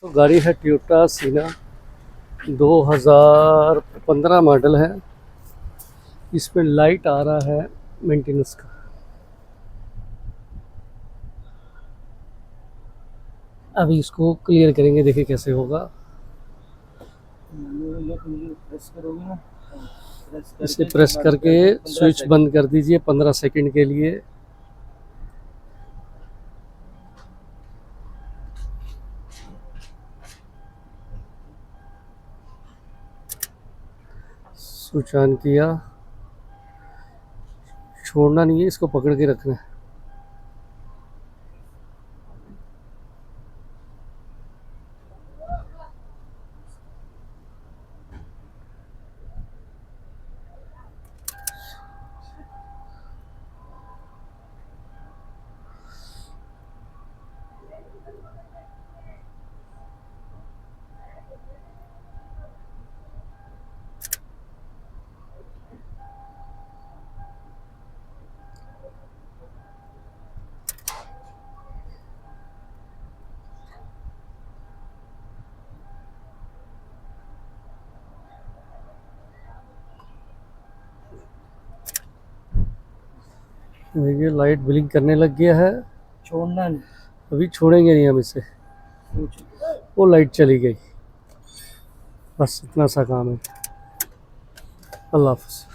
तो गाड़ी है टोयोटा सीना 2015 मॉडल है। इसमें लाइट आ रहा है मेंटेनेंस का। अभी इसको क्लियर करेंगे, देखिए कैसे होगा। प्रेस करोगे ना, इसे प्रेस करके स्विच बंद कर दीजिए 15 सेकंड के लिए। स्विच ऑन किया, छोड़ना नहीं है, इसको पकड़ के रखना है। देखिए लाइट ब्लिंक करने लग गया है। छोड़ना नहीं। अभी छोड़ेंगे नहीं हम इसे। वो लाइट चली गई। बस इतना सा काम है। अल्लाह हाफ़िज़।